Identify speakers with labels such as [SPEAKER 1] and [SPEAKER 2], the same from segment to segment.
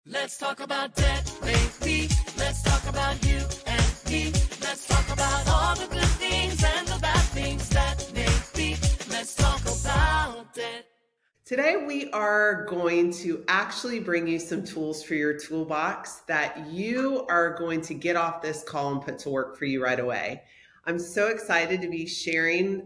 [SPEAKER 1] Let's talk about debt, baby. Let's talk about you and me. Let's talk about all the good things and the bad things that may be. Let's talk about debt.
[SPEAKER 2] Today, we are going to actually bring you some tools for your toolbox that you are going to get off this call and put to work for you right away. I'm so excited to be sharing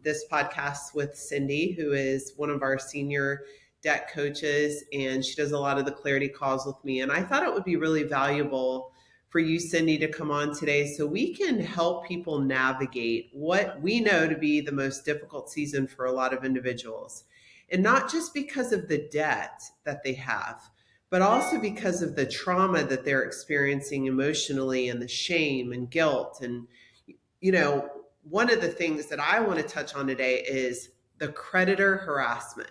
[SPEAKER 2] this podcast with Cindy, who is one of our senior debt coaches, and she does a lot of the clarity calls with me. And I thought it would be really valuable for you, Cindy, to come on today so we can help people navigate what we know to be the most difficult season for a lot of individuals. And not just because of the debt that they have, but also because of the trauma that they're experiencing emotionally and the shame and guilt. And, one of the things that I want to touch on today is the creditor harassment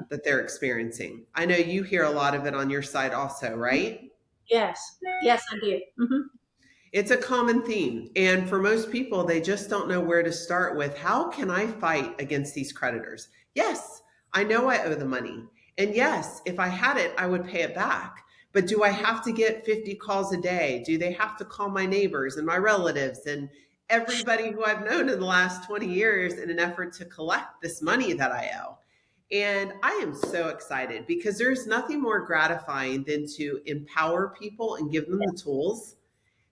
[SPEAKER 2] that they're experiencing. I know you hear a lot of it on your side also, right?
[SPEAKER 3] Yes, I do.
[SPEAKER 2] It's a common theme. And for most people, they just don't know where to start with. How can I fight against these creditors? Yes, I know I owe the money. And yes, if I had it, I would pay it back. But do I have to get 50 calls a day? Do they have to call my neighbors and my relatives and everybody who I've known in the last 20 years in an effort to collect this money that I owe? And I am so excited because there's nothing more gratifying than to empower people and give them the tools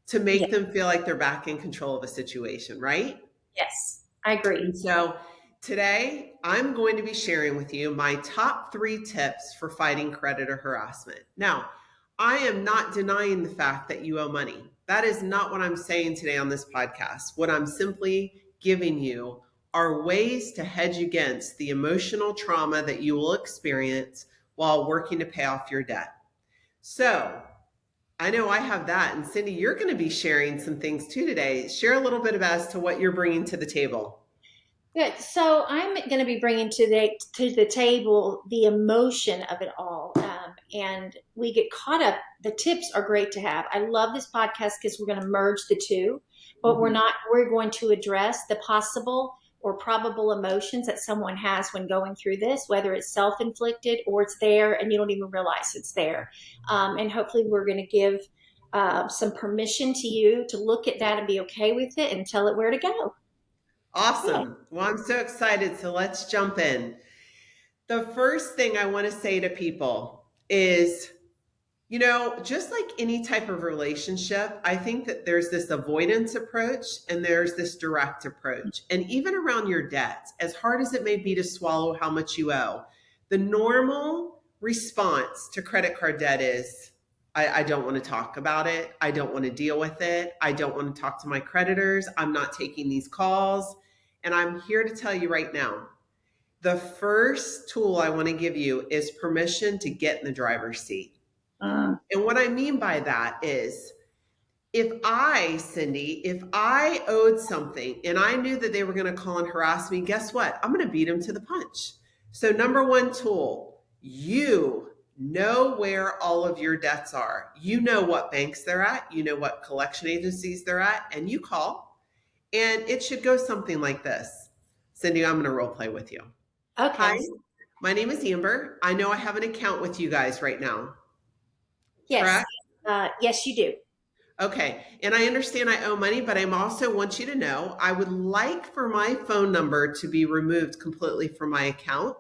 [SPEAKER 2] to make them feel like they're back in control of a situation, right?
[SPEAKER 3] Yes, I agree.
[SPEAKER 2] And so today I'm going to be sharing with you my top 3 tips for fighting creditor harassment. Now, I am not denying the fact that you owe money. That is not what I'm saying today on this podcast. What I'm simply giving you are ways to hedge against the emotional trauma that you will experience while working to pay off your debt. So I know I have that. And Cindy, you're going to be sharing some things too today. Share a little bit as to what you're bringing to the table.
[SPEAKER 3] Good. So I'm going to be bringing to the table the emotion of it all. And we get caught up. The tips are great to have. I love this podcast because we're going to merge the two, but we're going to address the possible or probable emotions that someone has when going through this, whether it's self-inflicted or it's there and you don't even realize it's there. And hopefully we're going to give some permission to you to look at that and be okay with it and tell it where to go.
[SPEAKER 2] Awesome. Well, I'm so excited. So let's jump in. The first thing I want to say to people is, just like any type of relationship, I think that there's this avoidance approach and there's this direct approach. And even around your debts, as hard as it may be to swallow how much you owe, the normal response to credit card debt is, I don't want to talk about it. I don't want to deal with it. I don't want to talk to my creditors. I'm not taking these calls. And I'm here to tell you right now, the first tool I want to give you is permission to get in the driver's seat. And what I mean by that is, Cindy, if I owed something and I knew that they were going to call and harass me, guess what? I'm going to beat them to the punch. So number 1 tool, you know where all of your debts are. You know what banks they're at. You know what collection agencies they're at, and you call. And it should go something like this. Cindy, I'm going to role play with you.
[SPEAKER 3] Okay.
[SPEAKER 2] Hi, my name is Amber. I know I have an account with you guys right now.
[SPEAKER 3] Yes. Yes, you do.
[SPEAKER 2] Okay. And I understand I owe money, but I also want you to know I would like for my phone number to be removed completely from my account.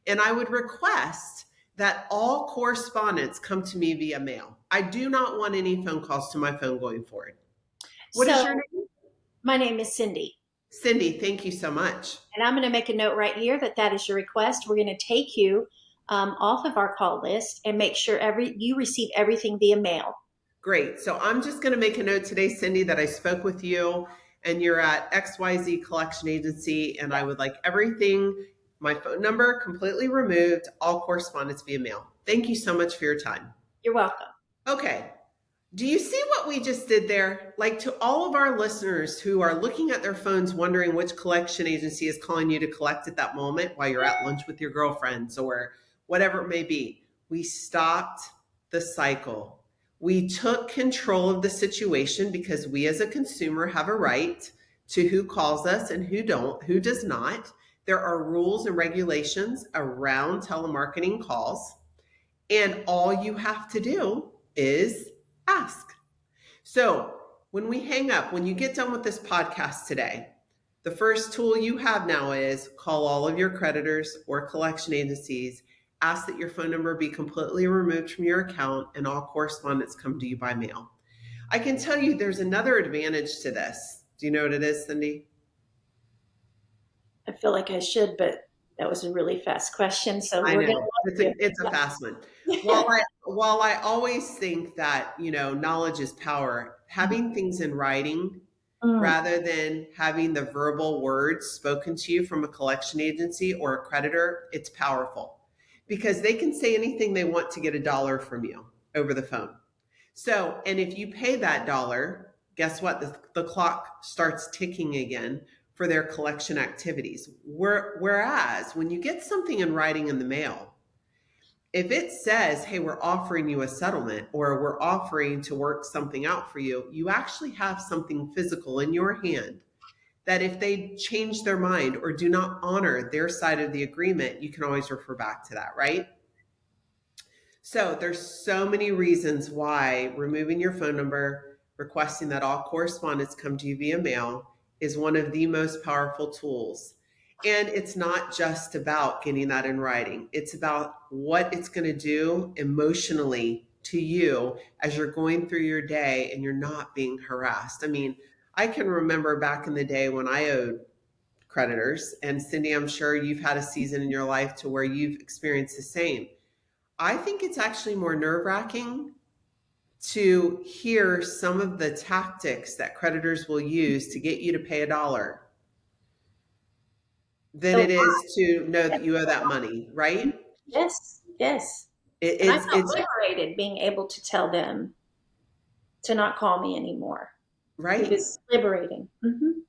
[SPEAKER 2] And I would request that all correspondence come to me via mail. I do not want any phone calls to my phone going forward. What is your name?
[SPEAKER 3] My name is Cindy.
[SPEAKER 2] Cindy, thank you so much.
[SPEAKER 3] And I'm going to make a note right here that is your request. We're going to take you off of our call list and make sure you receive everything via mail.
[SPEAKER 2] Great. So I'm just going to make a note today, Cindy, that I spoke with you and you're at XYZ Collection Agency, and I would like everything, my phone number completely removed, all correspondence via mail. Thank you so much for your time.
[SPEAKER 3] You're welcome.
[SPEAKER 2] Okay. Do you see what we just did there? Like, to all of our listeners who are looking at their phones wondering which collection agency is calling you to collect at that moment while you're at lunch with your girlfriends or whatever it may be, we stopped the cycle. We took control of the situation because we as a consumer have a right to who calls us and who does not. There are rules and regulations around telemarketing calls. And all you have to do is ask. So when we hang up, when you get done with this podcast today, the first tool you have now is call all of your creditors or collection agencies, ask that your phone number be completely removed from your account and all correspondence come to you by mail. I can tell you there's another advantage to this. Do you know what it is, Cindy?
[SPEAKER 3] I feel like I should, but that was a really fast question. So
[SPEAKER 2] I
[SPEAKER 3] we're going
[SPEAKER 2] know it's a fast one.
[SPEAKER 3] to.
[SPEAKER 2] While I always think that, knowledge is power, having things in writing
[SPEAKER 3] Mm,
[SPEAKER 2] rather than having the verbal words spoken to you from a collection agency or a creditor, it's powerful because they can say anything they want to get a dollar from you over the phone. So, and if you pay that dollar, guess what? The clock starts ticking again for their collection activities. Whereas when you get something in writing in the mail, if it says, hey, we're offering you a settlement or we're offering to work something out for you, you actually have something physical in your hand that if they change their mind or do not honor their side of the agreement, you can always refer back to that, right? So there's so many reasons why removing your phone number, requesting that all correspondence come to you via mail is one of the most powerful tools. And it's not just about getting that in writing. It's about what it's going to do emotionally to you as you're going through your day and you're not being harassed. I mean, I can remember back in the day when I owed creditors, and Cindy, I'm sure you've had a season in your life to where you've experienced the same. I think it's actually more nerve wracking to hear some of the tactics that creditors will use to get you to pay a dollar than
[SPEAKER 3] the
[SPEAKER 2] it
[SPEAKER 3] lie.
[SPEAKER 2] is to know that you owe that money, right?
[SPEAKER 3] Yes, yes.
[SPEAKER 2] It,
[SPEAKER 3] And I
[SPEAKER 2] it's
[SPEAKER 3] felt
[SPEAKER 2] it's
[SPEAKER 3] liberated being able to tell them to not call me anymore. It
[SPEAKER 2] right,
[SPEAKER 3] was liberating.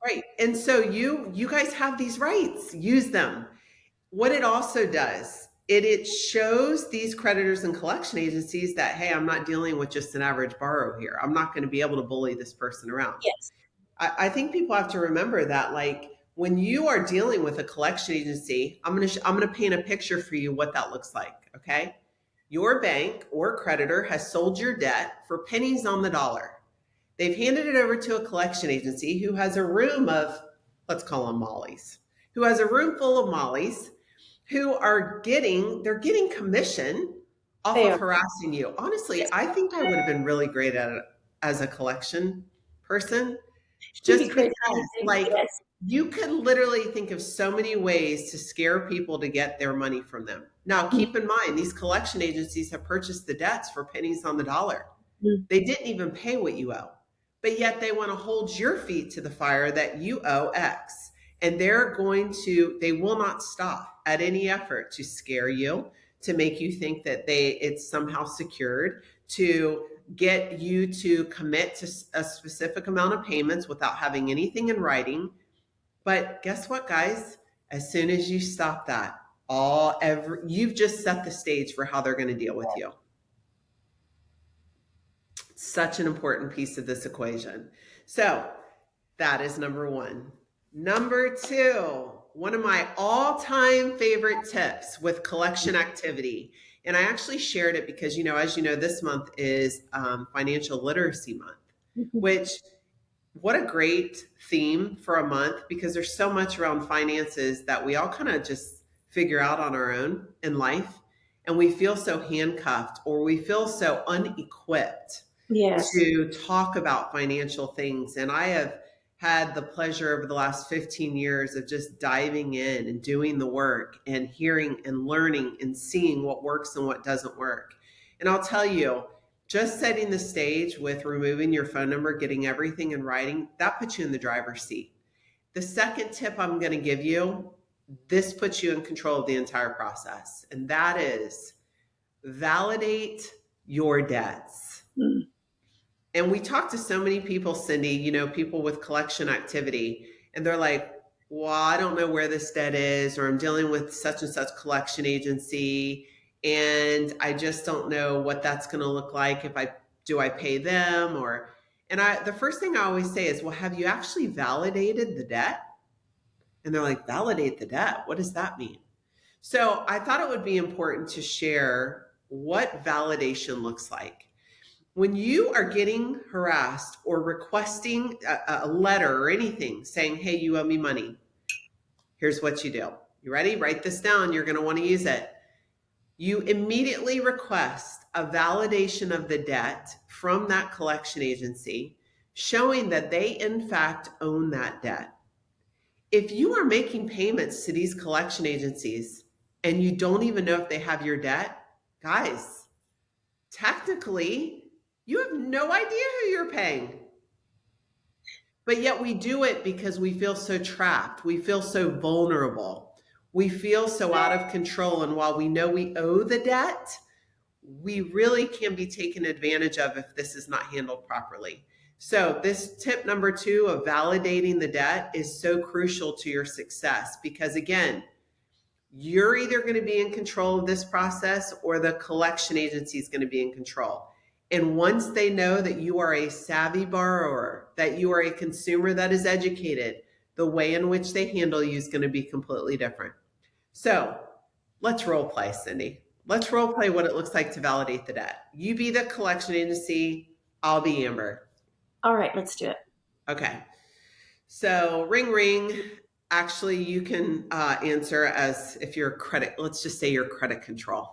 [SPEAKER 2] right. And so you guys have these rights. Use them. What it also does, it shows these creditors and collection agencies that, hey, I'm not dealing with just an average borrower here. I'm not going to be able to bully this person around.
[SPEAKER 3] Yes.
[SPEAKER 2] I think people have to remember that, like, when you are dealing with a collection agency, I'm gonna paint a picture for you what that looks like. Okay, your bank or creditor has sold your debt for pennies on the dollar. They've handed it over to a collection agency who has a room of, let's call them Mollies, who has a room full of Mollies who are they're getting commission off
[SPEAKER 3] They
[SPEAKER 2] of
[SPEAKER 3] are.
[SPEAKER 2] harassing you. Honestly,
[SPEAKER 3] Yes.
[SPEAKER 2] I think I would have been really great at it as a collection person
[SPEAKER 3] You'd be
[SPEAKER 2] just
[SPEAKER 3] great at
[SPEAKER 2] because,
[SPEAKER 3] anything.
[SPEAKER 2] like,
[SPEAKER 3] Yes.
[SPEAKER 2] you could literally think of so many ways to scare people to get their money from them. Now, keep in mind, these collection agencies have purchased the debts for pennies on the dollar.
[SPEAKER 3] Mhm.
[SPEAKER 2] They didn't even pay what you owe, but yet they want to hold your feet to the fire that you owe X. And they will not stop at any effort to scare you, to make you think that it's somehow secured, to get you to commit to a specific amount of payments without having anything in writing. But guess what, guys? As soon as you stop that, you've just set the stage for how they're going to deal with you. Such an important piece of this equation. So that is number one. Number two, one of my all-time favorite tips with collection activity. And I actually shared it because, as you know, this month is Financial Literacy Month, which, what a great theme for a month, because there's so much around finances that we all kind of just figure out on our own in life. And we feel so handcuffed, or we feel so unequipped
[SPEAKER 3] Yes.
[SPEAKER 2] to talk about financial things. And I have had the pleasure over the last 15 years of just diving in and doing the work and hearing and learning and seeing what works and what doesn't work. And I'll tell you, just setting the stage with removing your phone number, getting everything in writing, that puts you in the driver's seat. The second tip I'm going to give you, this puts you in control of the entire process, and that is validate your debts.
[SPEAKER 3] Mm.
[SPEAKER 2] And we talk to so many people, Cindy, people with collection activity, and they're like, well, I don't know where this debt is, or I'm dealing with such and such collection agency, and I just don't know what that's going to look like if I pay them, the first thing I always say is, well, have you actually validated the debt? And they're like, validate the debt? What does that mean? So I thought it would be important to share what validation looks like. When you are getting harassed or requesting a letter or anything saying, hey, you owe me money, here's what you do. You ready? Write this down. You're going to want to use it. You immediately request a validation of the debt from that collection agency, showing that they, in fact, own that debt. If you are making payments to these collection agencies and you don't even know if they have your debt, guys, technically, you have no idea who you're paying. But yet we do it because we feel so trapped. We feel so vulnerable. We feel so out of control. And while we know we owe the debt, we really can be taken advantage of if this is not handled properly. So this tip number 2 of validating the debt is so crucial to your success because, again, you're either going to be in control of this process or the collection agency is going to be in control. And once they know that you are a savvy borrower, that you are a consumer that is educated, the way in which they handle you is going to be completely different. So let's role play, Cindy. Let's role play what it looks like to validate the debt. You be the collection agency, I'll be Amber.
[SPEAKER 3] All right, let's do it.
[SPEAKER 2] Okay. So ring, ring. Actually, you can answer as if you're credit, let's just say you're credit control.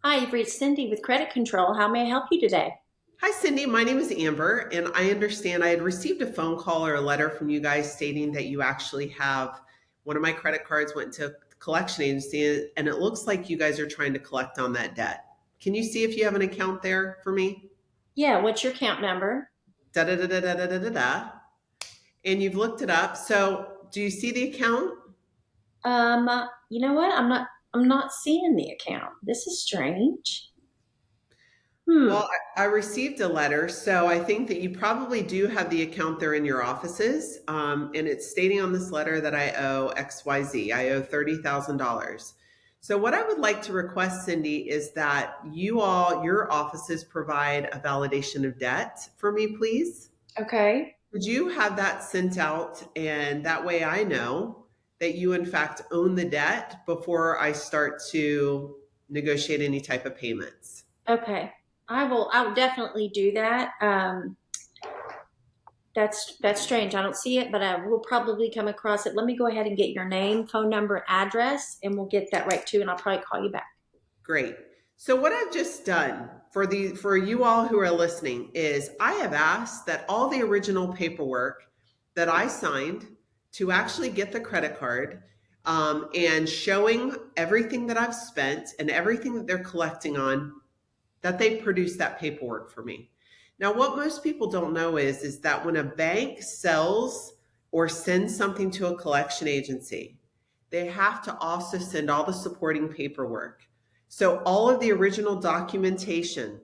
[SPEAKER 3] Hi, you've reached Cindy with Credit Control. How may I help you today?
[SPEAKER 2] Hi, Cindy. My name is Amber, and I understand I had received a phone call or a letter from you guys stating that you actually have one of my credit cards went to collection agency, and it looks like you guys are trying to collect on that debt. Can you see if you have an account there for me?
[SPEAKER 3] Yeah, what's your account number?
[SPEAKER 2] Da da da da da da da da da. And you've looked it up. So do you see the account?
[SPEAKER 3] You know what? I'm not seeing the account. This is strange.
[SPEAKER 2] Well, I received a letter, so I think that you probably do have the account there in your offices. And it's stating on this letter that I owe XYZ. I owe $30,000. So what I would like to request, Cindy, is that your offices provide a validation of debt for me, please.
[SPEAKER 3] Okay.
[SPEAKER 2] Would you have that sent out? And that way I know that you, in fact, own the debt before I start to negotiate any type of payments.
[SPEAKER 3] Okay. I will definitely do that. That's strange. I don't see it, but I will probably come across it. Let me go ahead and get your name, phone number, address, and we'll get that right too, and I'll probably call you back.
[SPEAKER 2] Great. So what I've just done for you all who are listening is I have asked that all the original paperwork that I signed to actually get the credit card and showing everything that I've spent and everything that they're collecting on, that they produce that paperwork for me. Now, what most people don't know is that when a bank sells or sends something to a collection agency, they have to also send all the supporting paperwork. So all of the original documentation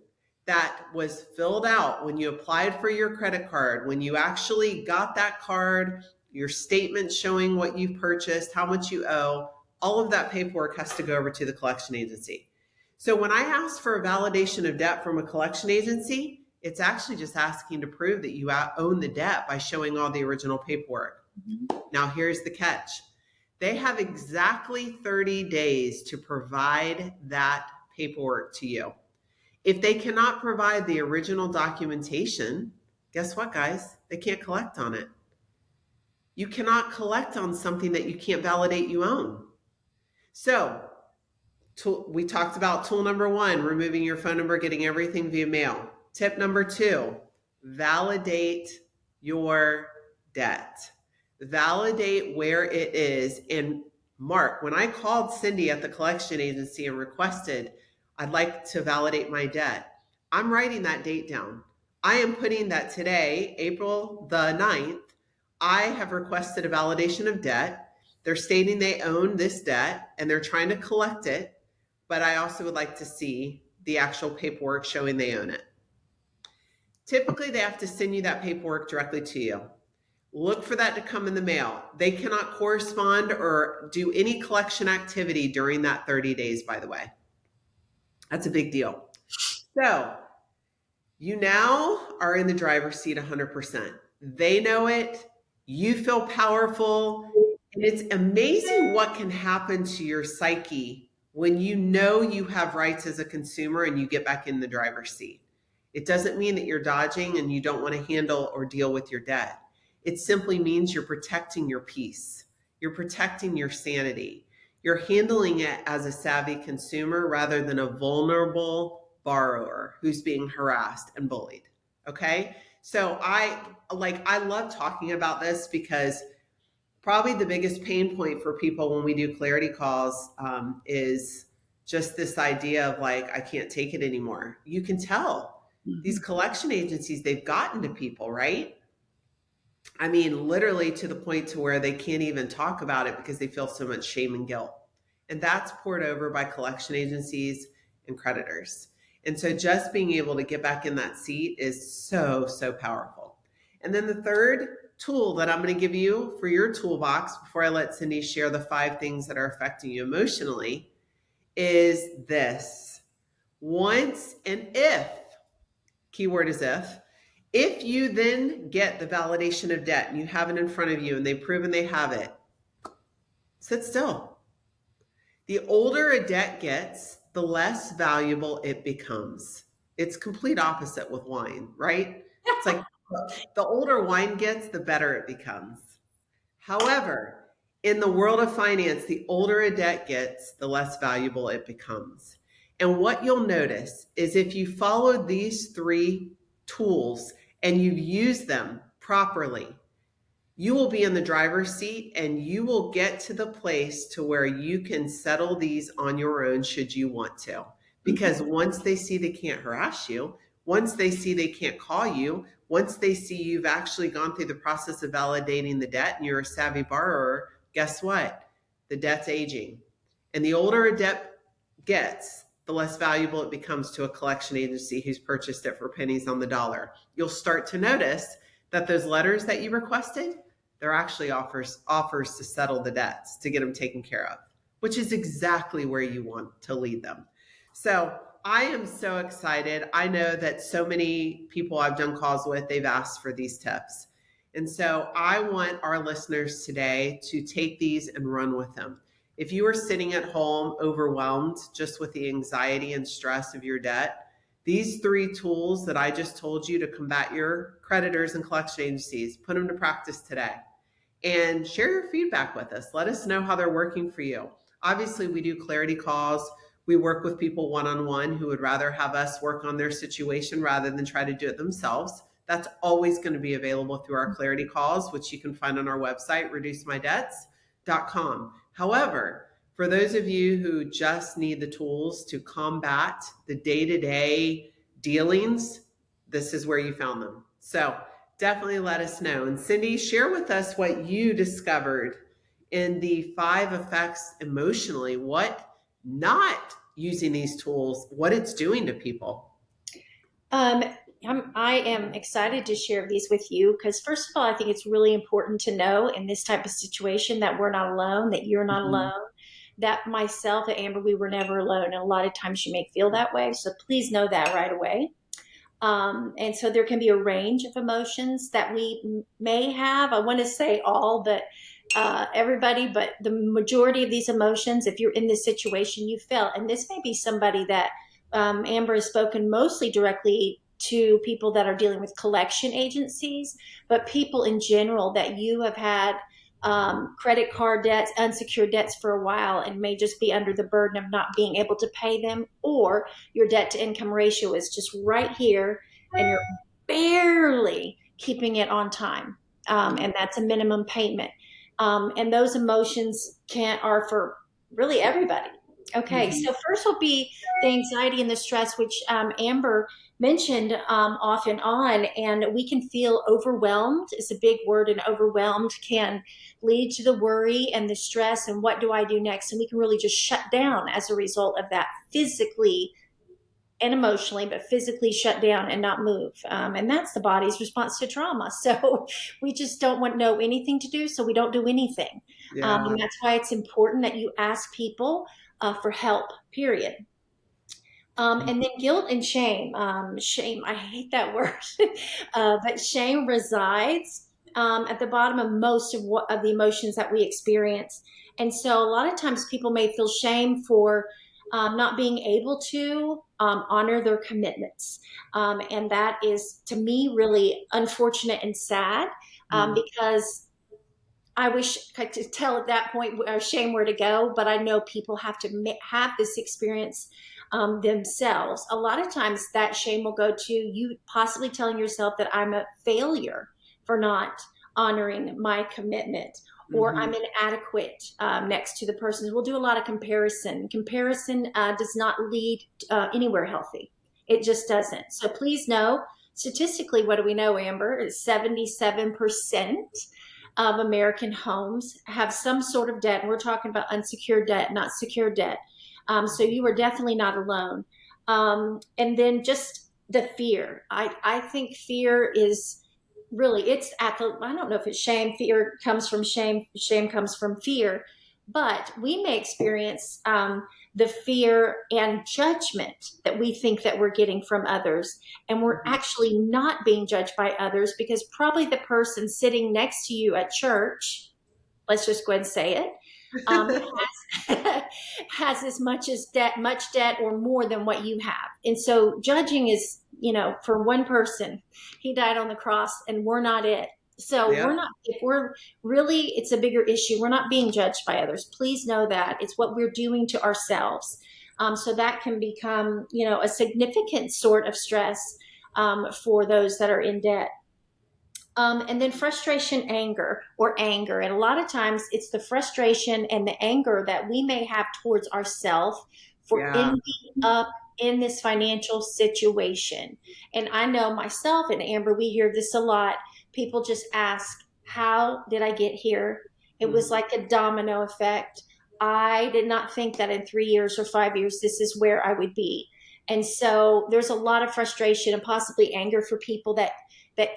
[SPEAKER 2] that was filled out when you applied for your credit card, when you actually got that card, your statement showing what you've purchased, how much you owe, all of that paperwork has to go over to the collection agency. So when I ask for a validation of debt from a collection agency, it's actually just asking to prove that you own the debt by showing all the original paperwork. Mm-hmm. Now, here's the catch. They have exactly 30 days to provide that paperwork to you. If they cannot provide the original documentation, guess what, guys? They can't collect on it. You cannot collect on something that you can't validate you own. So, we talked about tool number 1, removing your phone number, getting everything via mail. Tip number 2, validate your debt. Validate where it is. And Mark, when I called Cindy at the collection agency and requested, I'd like to validate my debt, I'm writing that date down. I am putting that today, April the 9th, I have requested a validation of debt. They're stating they own this debt and they're trying to collect it, but I also would like to see the actual paperwork showing they own it. Typically, they have to send you that paperwork directly to you. Look for that to come in the mail. They cannot correspond or do any collection activity during that 30 days, by the way. That's a big deal. So you now are in the driver's seat 100%. They know it. You feel powerful. And it's amazing what can happen to your psyche when you know you have rights as a consumer and you get back in the driver's seat. It doesn't mean that you're dodging and you don't want to handle or deal with your debt. It simply means you're protecting your peace. You're protecting your sanity. You're handling it as a savvy consumer rather than a vulnerable borrower who's being harassed and bullied. Okay? So I love talking about this because probably the biggest pain point for people when we do clarity calls is just this idea of like, I can't take it anymore. You can tell these collection agencies, they've gotten to people, right? I mean, literally to the point to where they can't even talk about it because they feel so much shame and guilt. And that's poured over by collection agencies and creditors. And so just being able to get back in that seat is so, so powerful. And then the third tool that I'm going to give you for your toolbox before I let Cindy share the 5 things that are affecting you emotionally is this. Once and if, keyword is if you then get the validation of debt and you have it in front of you and they've proven they have it, sit still. The older a debt gets, the less valuable it becomes. It's complete opposite with wine, right? It's like the older wine gets, the better it becomes. However, in the world of finance, the older a debt gets, the less valuable it becomes. And what you'll notice is if you follow these 3 tools and you've used them properly, you will be in the driver's seat and you will get to the place to where you can settle these on your own should you want to. Because once they see they can't harass you, once they see they can't call you, once they see you've actually gone through the process of validating the debt and you're a savvy borrower, guess what? The debt's aging. And the older a debt gets, the less valuable it becomes to a collection agency who's purchased it for pennies on the dollar. You'll start to notice that those letters that you requested, they're actually offers to settle the debts, to get them taken care of, which is exactly where you want to lead them. So I am so excited. I know that so many people I've done calls with, they've asked for these tips. And so I want our listeners today to take these and run with them. If you are sitting at home overwhelmed just with the anxiety and stress of your debt, these 3 tools that I just told you to combat your creditors and collection agencies, put them to practice today and share your feedback with us. Let us know how they're working for you. Obviously, we do clarity calls. We work with people one-on-one who would rather have us work on their situation rather than try to do it themselves. That's always going to be available through our clarity calls, which you can find on our website, reducemydebts.com. However, for those of you who just need the tools to combat the day-to-day dealings, this is where you found them. So definitely let us know. And Cindy, share with us what you discovered in the 5 effects emotionally, what not using these tools, what it's doing to people.
[SPEAKER 3] I am excited to share these with you because, first of all, I think it's really important to know in this type of situation that we're not alone, that you're not alone, that myself and Amber, we were never alone. And a lot of times you may feel that way. So please know that right away. And so there can be a range of emotions that we may have. I want to say all, but everybody, but the majority of these emotions, if you're in this situation, you felt, and this may be somebody that Amber has spoken mostly directly to people that are dealing with collection agencies, but people in general that you have had credit card debts, unsecured debts for a while and may just be under the burden of not being able to pay them, or your debt to income ratio is just right here and you're barely keeping it on time. And that's a minimum payment. And those emotions are for really everybody. Okay, so first will be the anxiety and the stress, which Amber mentioned off and on, and we can feel overwhelmed. It's a big word, and overwhelmed can lead to the worry and the stress and what do I do next? And we can really just shut down as a result of that, physically and emotionally, but physically shut down and not move. And that's the body's response to trauma. So we just don't know anything to do, so we don't do anything. And that's why it's important that you ask people for help, period. And then guilt and shame. Shame, I hate that word, but shame resides at the bottom of most of the emotions that we experience. And so a lot of times people may feel shame for not being able to honor their commitments. And that is, to me, really unfortunate and sad, because I wish I could tell at that point shame where to go, but I know people have to have this experience themselves. A lot of times that shame will go to you possibly telling yourself that I'm a failure for not honoring my commitment, or I'm inadequate next to the person. We'll do a lot of comparison. Comparison does not lead anywhere healthy. It just doesn't. So please know, statistically, what do we know, Amber? Is 77% of American homes have some sort of debt. And we're talking about unsecured debt, not secured debt. So you are definitely not alone. And then just the fear. I think fear is really, it's at the, I don't know if it's shame. Fear comes from shame. Shame comes from fear. But we may experience the fear and judgment that we think that we're getting from others. And we're actually not being judged by others, because probably the person sitting next to you at church, let's just go ahead and say it, has as much debt or more than what you have. And so judging is, for one person, he died on the cross and we're not it. So we're not, if we're really, it's a bigger issue. We're not being judged by others. Please know that it's what we're doing to ourselves. So that can become, a significant sort of stress for those that are in debt. And then frustration, anger. And a lot of times it's the frustration and the anger that we may have towards ourselves for ending up in this financial situation. And I know myself and Amber, we hear this a lot. People just ask, how did I get here? It was like a domino effect. I did not think that in 3 years or 5 years, this is where I would be. And so there's a lot of frustration and possibly anger for people that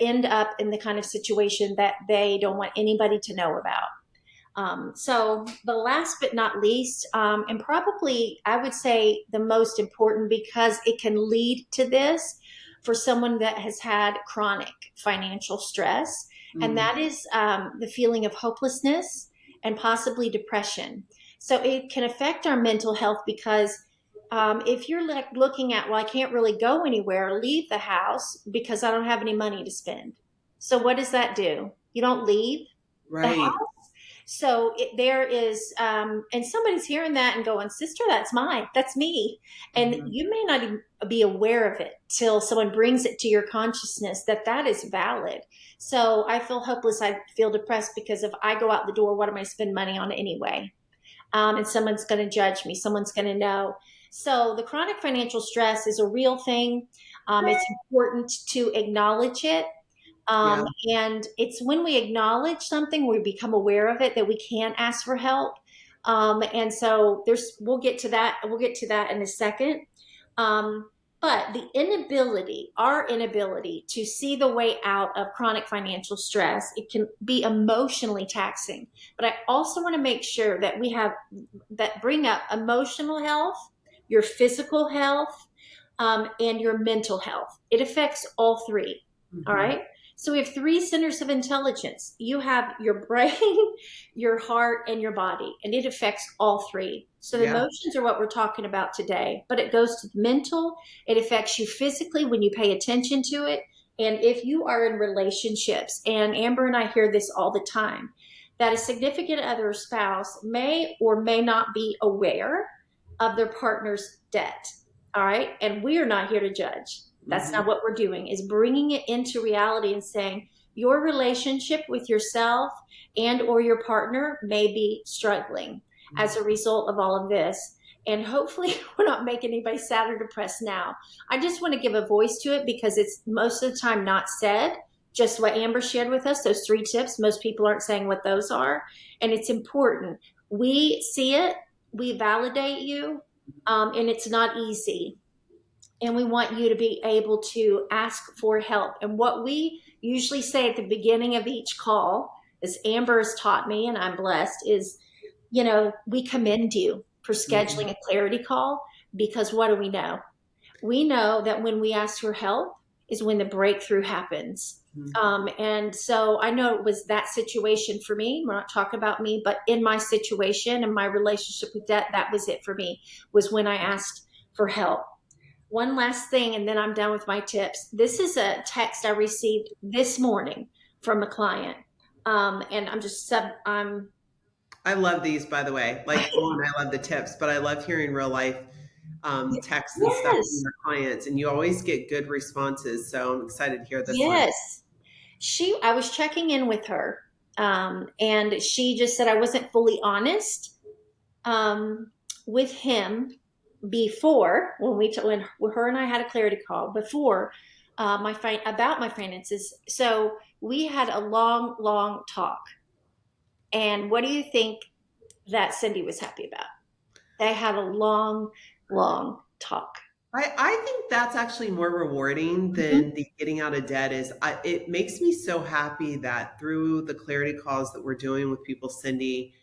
[SPEAKER 3] end up in the kind of situation that they don't want anybody to know about. So the last but not least, and probably I would say the most important, because it can lead to this for someone that has had chronic financial stress, and that is the feeling of hopelessness and possibly depression. So it can affect our mental health, because if you're looking at, well, I can't really go anywhere or leave the house because I don't have any money to spend. So what does that do? You don't leave the house. So there is, and somebody's hearing that and going, sister, that's me. And you may not even be aware of it till someone brings it to your consciousness that is valid. So I feel hopeless. I feel depressed because if I go out the door, what am I spend money on anyway? And someone's going to judge me. Someone's going to know. So the chronic financial stress is a real thing. It's important to acknowledge it. And it's when we acknowledge something, we become aware of it, that we can ask for help. And so we'll get to that. We'll get to that in a second. But our inability to see the way out of chronic financial stress, it can be emotionally taxing. But I also want to make sure that we have that bring up emotional health, your physical health, and your mental health. It affects all three. All right. So we have three centers of intelligence. You have your brain, your heart, and your body, and it affects all three. So the emotions are what we're talking about today, but it goes to the mental. It affects you physically when you pay attention to it. And if you are in relationships, and Amber and I hear this all the time, that a significant other spouse may or may not be aware of their partner's debt. All right. And we are not here to judge. That's not what we're doing, is bringing it into reality and saying your relationship with yourself and or your partner may be struggling as a result of all of this. And hopefully we're not making anybody sad or depressed now. I just want to give a voice to it, because it's most of the time not said. Just what Amber shared with us, those 3 tips, most people aren't saying what those are. And it's important. We see it, we validate you, and it's not easy. And we want you to be able to ask for help. And what we usually say at the beginning of each call, as Amber has taught me, and I'm blessed, is, we commend you for scheduling a clarity call, because what do we know? We know that when we ask for help is when the breakthrough happens.
[SPEAKER 2] Mhm.
[SPEAKER 3] And so I know it was that situation for me. We're not talking about me, but in my situation and my relationship with debt, that was it for me, was when I asked for help. One last thing, and then I'm done with my tips. This is a text I received this morning from a client. And I'm just I'm
[SPEAKER 2] I love these, by the way. Like, one, I love the tips, but I love hearing real life texts and stuff from
[SPEAKER 3] yes,
[SPEAKER 2] your clients, and you always get good responses. So I'm excited to hear this one.
[SPEAKER 3] yes. I was checking in with her, and she just said I wasn't fully honest um, with him before when her and I had a clarity call before about my finances. So we had a long talk. And what do you think that Cindy was happy about? They had a long talk.
[SPEAKER 2] I think that's actually more rewarding
[SPEAKER 3] Mhm.
[SPEAKER 2] than the getting out of debt it makes me so happy that through the clarity calls that we're doing with people, Cindy,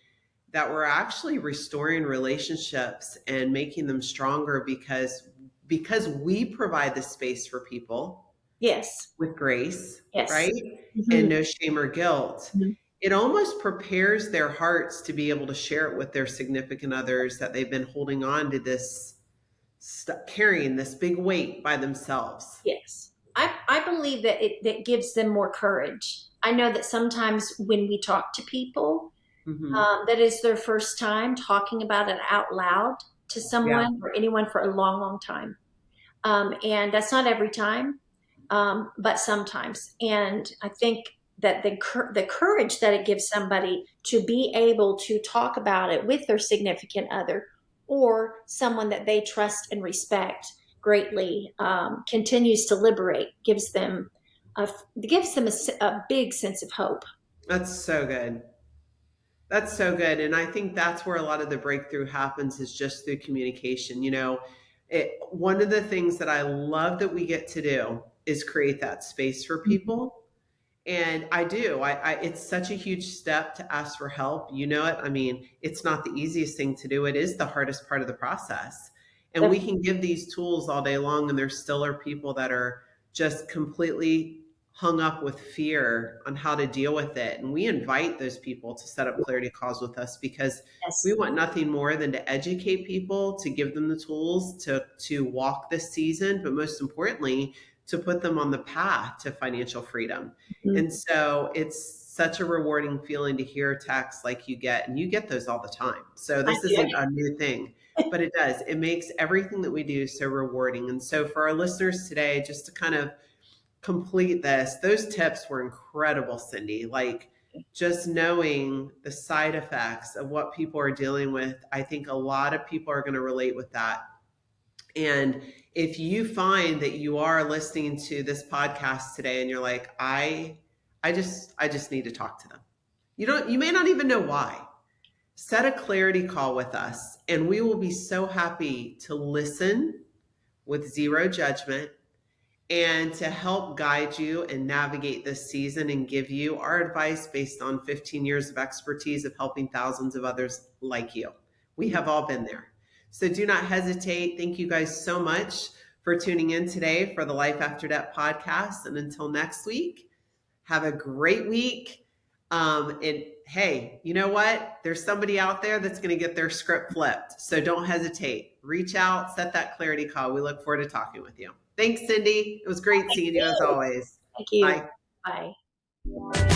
[SPEAKER 2] that we're actually restoring relationships and making them stronger because we provide the space for people
[SPEAKER 3] Yes,
[SPEAKER 2] with grace,
[SPEAKER 3] yes.
[SPEAKER 2] right? And
[SPEAKER 3] Mhm.
[SPEAKER 2] no shame or guilt.
[SPEAKER 3] Mhm.
[SPEAKER 2] It almost prepares their hearts to be able to share it with their significant others that they've been holding on to this, carrying this big weight by themselves.
[SPEAKER 3] Yes. I believe that that gives them more courage. I know that sometimes when we talk to people,
[SPEAKER 2] Hmm.
[SPEAKER 3] that is their first time talking about it out loud to
[SPEAKER 2] Yeah.
[SPEAKER 3] someone or anyone for a long time. And that's not every time, but sometimes. And I think that the courage that it gives somebody to be able to talk about it with their significant other or someone that they trust and respect greatly continues to liberate, gives them a big sense of hope.
[SPEAKER 2] That's so good. That's so good. And I think that's where a lot of the breakthrough happens is just through communication. One of the things that I love that we get to do is create that space for people. And I do. It's such a huge step to ask for help. You know it. I mean, it's not the easiest thing to do. It is the hardest part of the process. And we can give these tools all day long, and there still are people that are just completely hung up with fear on how to deal with it. And we invite those people to set up clarity calls with us because we
[SPEAKER 3] Yes.
[SPEAKER 2] want nothing more than to educate people, to give them the tools to walk this season, but most importantly, to put them on the path to financial freedom.
[SPEAKER 3] Mhm.
[SPEAKER 2] And so it's such a rewarding feeling to hear texts like you get, and you get those all the time. So
[SPEAKER 3] I
[SPEAKER 2] this
[SPEAKER 3] do.
[SPEAKER 2] isn't a new thing, but it does. It makes everything that we do so rewarding. And so for our listeners today, just to kind of complete this, those tips were incredible, Cindy. Like, just knowing the side effects of what people are dealing with, I think a lot of people are going to relate with that. And if you find that you are listening to this podcast today and you're like, I just need to talk to them. You may not even know why. Set a clarity call with us and we will be so happy to listen with zero judgment and to help guide you and navigate this season and give you our advice based on 15 years of expertise of helping thousands of others like you. We have all been there. So do not hesitate. Thank you guys so much for tuning in today for the Life After Debt podcast. And until next week, have a great week. And hey, you know what? There's somebody out there that's going to get their script flipped. So don't hesitate. Reach out, set that clarity call. We look forward to talking with you. Thanks, Cindy. It was great seeing you as always.
[SPEAKER 3] Thank you.
[SPEAKER 2] Bye.
[SPEAKER 3] Bye.